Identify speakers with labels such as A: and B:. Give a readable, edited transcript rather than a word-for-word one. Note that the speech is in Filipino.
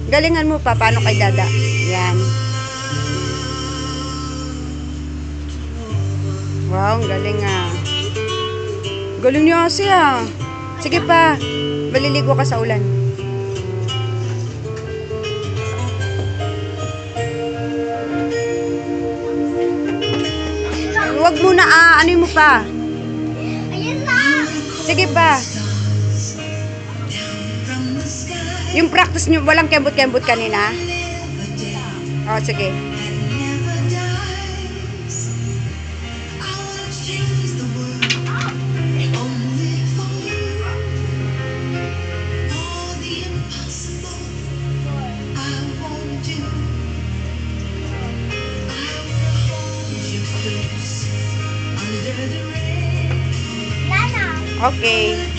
A: Galingan mo pa, paano kay Dada. Yan. Wow, ang galing ah. Galing niya kasi ah. Sige pa, maliligo ka sa ulan. Huwag muna ano mo pa.
B: Ayun lang.
A: Sige pa. Yung practice nyo, walang kembot-kembot kanina? Oh, sige.
B: Lana.
A: Okay.